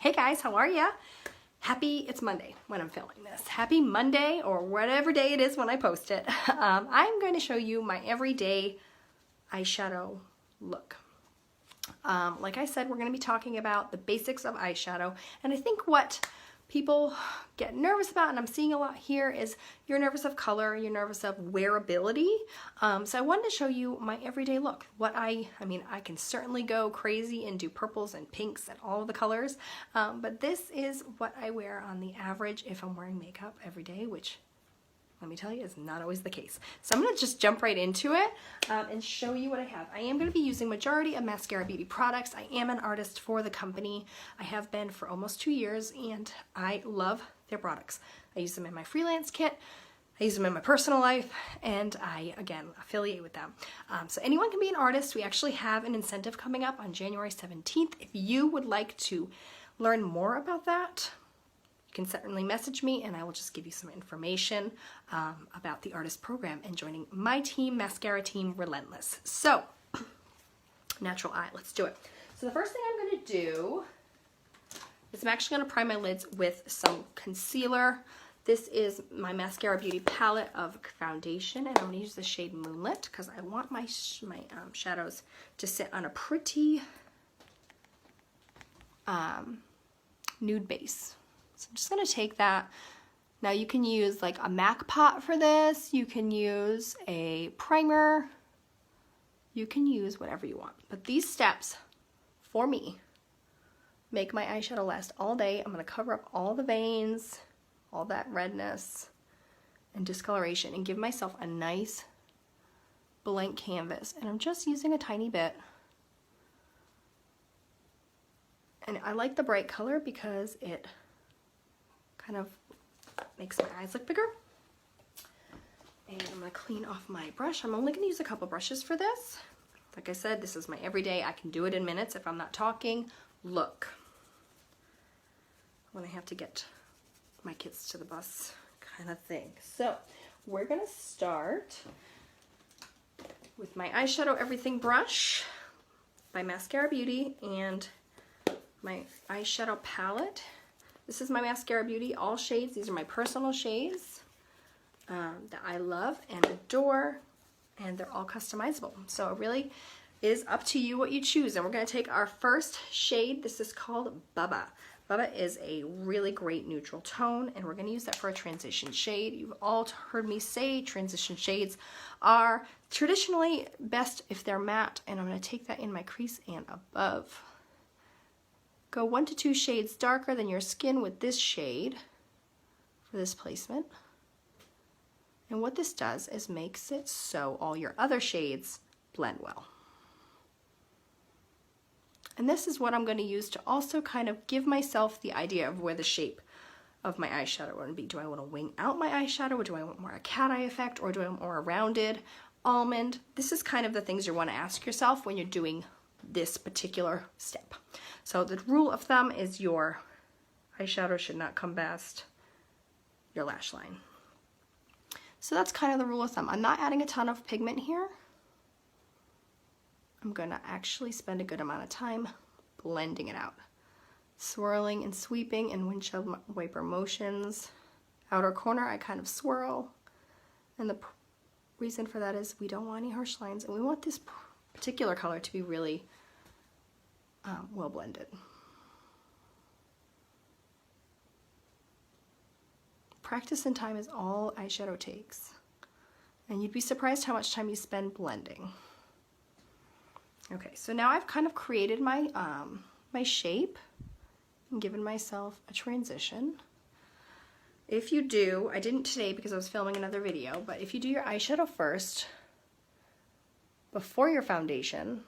Hey guys, how are ya? It's Monday when I'm filming this. Happy Monday, or whatever day it is when I post it. I'm going to show you my everyday eyeshadow look. Like I said, we're going to be talking about the basics of eyeshadow, and I think what people get nervous about, and I'm seeing a lot here, is you're nervous of color, you're nervous of wearability. So I wanted to show you my everyday look. I mean, I can certainly go crazy and do purples and pinks and all of the colors, but this is what I wear on the average if I'm wearing makeup every day, which, let me tell you, is not always the case. So I'm going to just jump right into it and show you what I have. I am going to be using majority of Maskcara Beauty products. I am an artist for the company. I have been for almost 2 years, and I love their products. I use them in my freelance kit, I use them in my personal life, and I, again, affiliate with them. So anyone can be an artist. We actually have an incentive coming up on January 17th. If you would like to learn more about that, you can certainly message me and I will just give you some information about the artist program and joining my team, Maskcara Team Relentless. So, natural eye, let's do it. So the first thing I'm going to do is I'm actually going to prime my lids with some concealer. This is my Maskcara Beauty palette of foundation, and I'm going to use the shade Moonlit because I want my shadows to sit on a pretty nude base. So I'm just going to take that. Now you can use like a MAC pot for this. You can use a primer. You can use whatever you want. But these steps, for me, make my eyeshadow last all day. I'm going to cover up all the veins, all that redness and discoloration, and give myself a nice blank canvas. And I'm just using a tiny bit. And I like the bright color because it kind of makes my eyes look bigger. And I'm going to clean off my brush. I'm only going to use a couple brushes for this. Like I said, this is my everyday. I can do it in minutes if I'm not talking. Look. When I have to get my kids to the bus kind of thing. So we're going to start with my eyeshadow everything brush by Maskcara Beauty and my eyeshadow palette. This is my Maskcara Beauty, all shades. These are my personal shades that I love and adore, and they're all customizable. So it really is up to you what you choose. And we're going to take our first shade. This is called Bubba. Bubba is a really great neutral tone, and we're going to use that for a transition shade. You've all heard me say transition shades are traditionally best if they're matte, and I'm going to take that in my crease and above. Go 1 to 2 shades darker than your skin with this shade for this placement. And what this does is makes it so all your other shades blend well. And this is what I'm going to use to also kind of give myself the idea of where the shape of my eyeshadow would be. Do I want to wing out my eyeshadow, or do I want more a cat eye effect, or do I want more a rounded almond? This is kind of the things you want to ask yourself when you're doing this particular step. So the rule of thumb is your eyeshadow should not come past your lash line. So that's kind of the rule of thumb. I'm not adding a ton of pigment here. I'm going to actually spend a good amount of time blending it out. Swirling and sweeping in windshield wiper motions. Outer corner, I kind of swirl. And the reason for that is we don't want any harsh lines, and we want this particular color to be really well blended. Practice and time is all eyeshadow takes, and you'd be surprised how much time you spend blending. Okay, so now I've kind of created my my shape and given myself a transition. If you do, I didn't today because I was filming another video, but if you do your eyeshadow first before your foundation,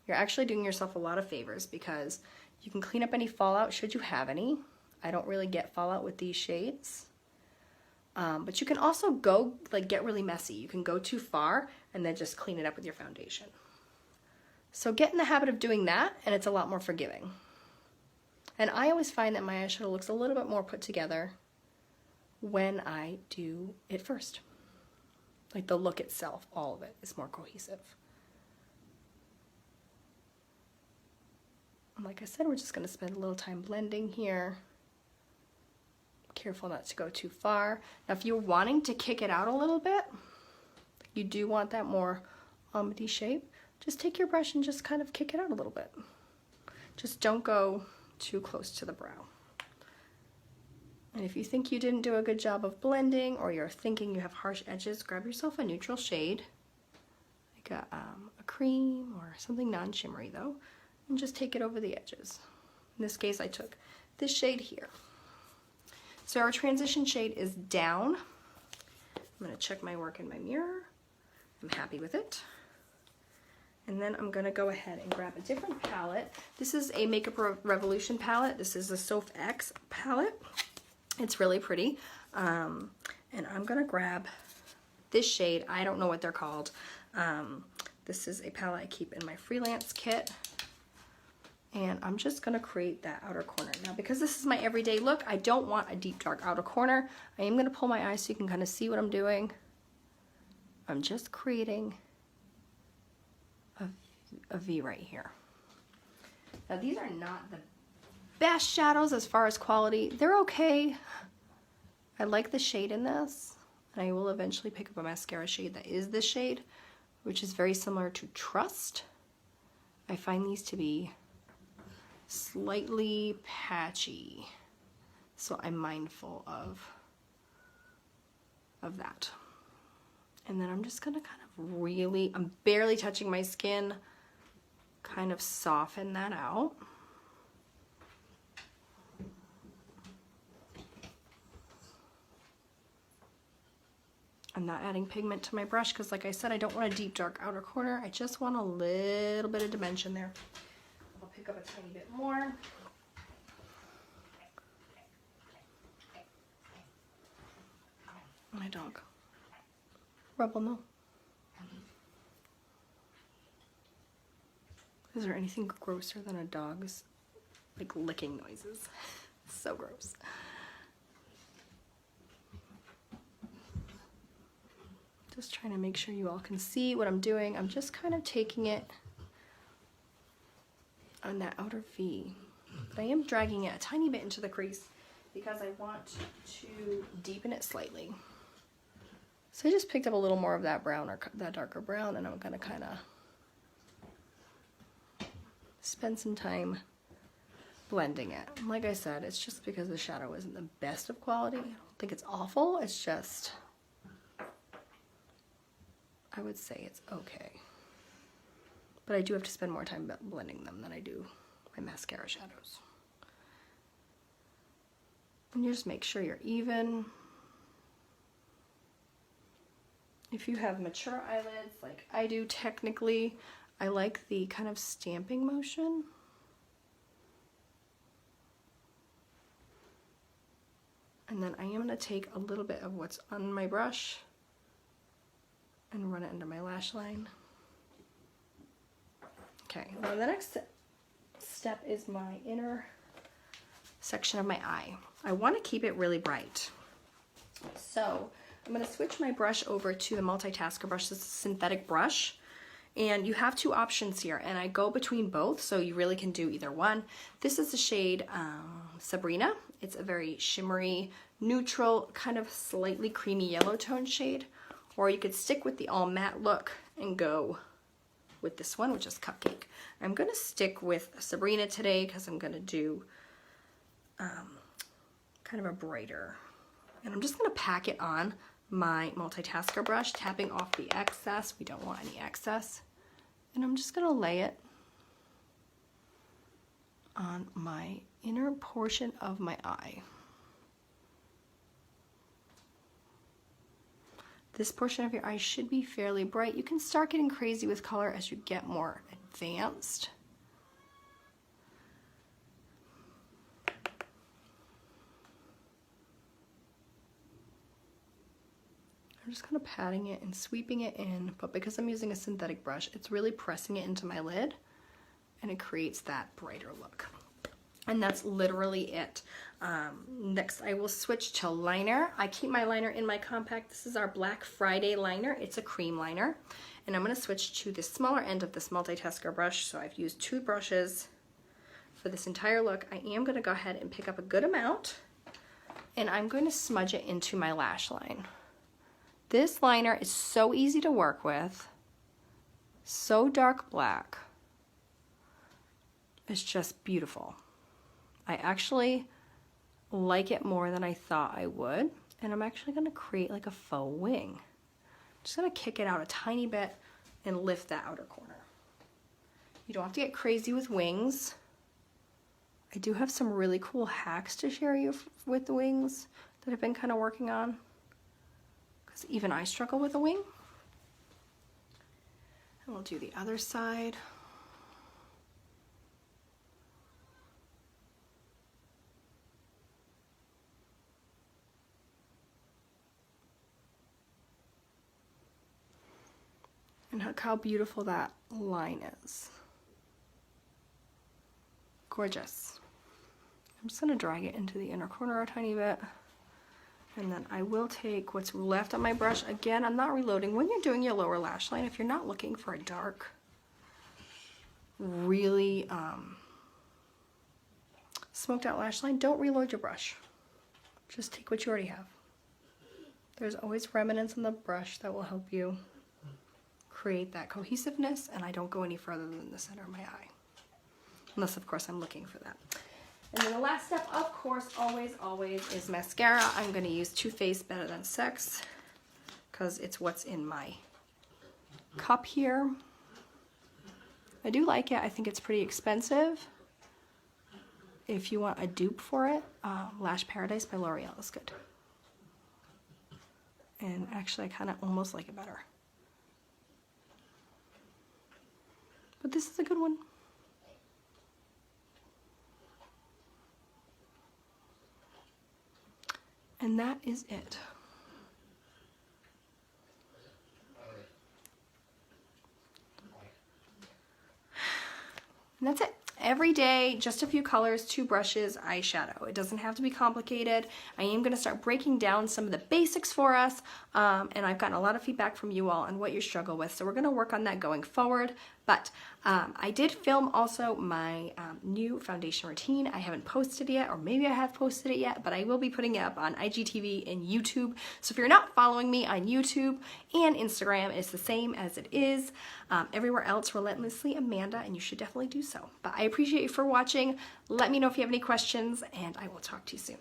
you're actually doing yourself a lot of favors, because you can clean up any fallout should you have any. I don't really get fallout with these shades. But you can also go, like, get really messy. You can go too far and then just clean it up with your foundation. So get in the habit of doing that, and it's a lot more forgiving. And I always find that my eyeshadow looks a little bit more put together when I do it first. Like the look itself, all of it is more cohesive. And like I said, we're just going to spend a little time blending here. Careful not to go too far. Now if you're wanting to kick it out a little bit, you do want that more almondy shape, just take your brush and just kind of kick it out a little bit. Just don't go too close to the brow. And if you think you didn't do a good job of blending, or you're thinking you have harsh edges, grab yourself a neutral shade, like a cream or something non-shimmery though, and just take it over the edges. In this case, I took this shade here. So our transition shade is down. I'm gonna check my work in my mirror. I'm happy with it. And then I'm gonna go ahead and grab a different palette. This is a Makeup Revolution palette. This is the Soph X palette. It's really pretty. And I'm gonna grab this shade. I don't know what they're called. This is a palette I keep in my freelance kit. And I'm just gonna create that outer corner. Now, because this is my everyday look, I don't want a deep dark outer corner. I am gonna pull my eyes so you can kind of see what I'm doing. I'm just creating a V right here. Now, these are not the best shadows as far as quality. They're okay. I like the shade in this, and I will eventually pick up a mascara shade that is this shade, which is very similar to Trust. I find these to be slightly patchy, so I'm mindful of that. And then I'm just gonna kind of really, I'm barely touching my skin, kind of soften that out. I'm not adding pigment to my brush because, like I said, I don't want a deep dark outer corner. I just want a little bit of dimension there. I'll pick up a tiny bit more. My dog. Rebel, no. Is there anything grosser than a dog's like licking noises? It's so gross. Just trying to make sure you all can see what I'm doing. I'm just kind of taking it on that outer V. But I am dragging it a tiny bit into the crease because I want to deepen it slightly. So I just picked up a little more of that brown or that darker brown, and I'm gonna kind of spend some time blending it. Like I said, it's just because the shadow isn't the best of quality. I don't think it's awful, it's just, I would say it's okay. But I do have to spend more time blending them than I do my mascara shadows. And you just make sure you're even. If you have mature eyelids like I do, technically, I like the kind of stamping motion. And then I am going to take a little bit of what's on my brush and run it under my lash line. Okay, now the next step is my inner section of my eye. I want to keep it really bright. So I'm going to switch my brush over to the multitasker brush. This is a synthetic brush. And you have two options here, and I go between both, so you really can do either one. This is the shade Sabrina. It's a very shimmery, neutral, kind of slightly creamy yellow tone shade. Or you could stick with the all matte look and go with this one, which is Cupcake. I'm going to stick with Sabrina today because I'm going to do kind of a brighter. And I'm just going to pack it on my multitasker brush, tapping off the excess. We don't want any excess. And I'm just going to lay it on my inner portion of my eye. This portion of your eye should be fairly bright. You can start getting crazy with color as you get more advanced. I'm just kind of patting it and sweeping it in, but because I'm using a synthetic brush, it's really pressing it into my lid, and it creates that brighter look. And that's literally it. Next, I will switch to liner. I keep my liner in my compact. This is our Black Friday liner. It's a cream liner. And I'm going to switch to the smaller end of this multitasker brush. So I've used two brushes for this entire look, I am going to go ahead and pick up a good amount, and I'm going to smudge it into my lash line. This liner is so easy to work with, so dark black. It's just beautiful. I actually like it more than I thought I would, and I'm actually going to create like a faux wing. Just going to kick it out a tiny bit and lift that outer corner. You don't have to get crazy with wings. I do have some really cool hacks to share you with the wings that I've been kind of working on, because even I struggle with a wing. And we'll do the other side. And look how beautiful that line is. Gorgeous. I'm just going to drag it into the inner corner a tiny bit. And then I will take what's left on my brush. Again, I'm not reloading. When you're doing your lower lash line, if you're not looking for a dark, really smoked out lash line, don't reload your brush. Just take what you already have. There's always remnants on the brush that will help you create that cohesiveness, and I don't go any further than the center of my eye. Unless, of course, I'm looking for that. And then the last step, of course, always, is mascara. I'm going to use Too Faced Better Than Sex because it's what's in my cup here. I do like it. I think it's pretty expensive. If you want a dupe for it, Lash Paradise by L'Oreal is good. And actually, I kind of almost like it better. But this is a good one. And that is it. And that's it. Every day, just a few colors, 2 brushes, eyeshadow. It doesn't have to be complicated. I am going to start breaking down some of the basics for us, and I've gotten a lot of feedback from you all on what you struggle with, so we're going to work on that going forward. But I did film also my new foundation routine. I haven't posted yet, or maybe I have posted it yet, but I will be putting it up on IGTV and YouTube. So if you're not following me on YouTube and Instagram, it's the same as it is everywhere else, Relentlessly Amanda, and you should definitely do so. But I appreciate you for watching. Let me know if you have any questions, and I will talk to you soon.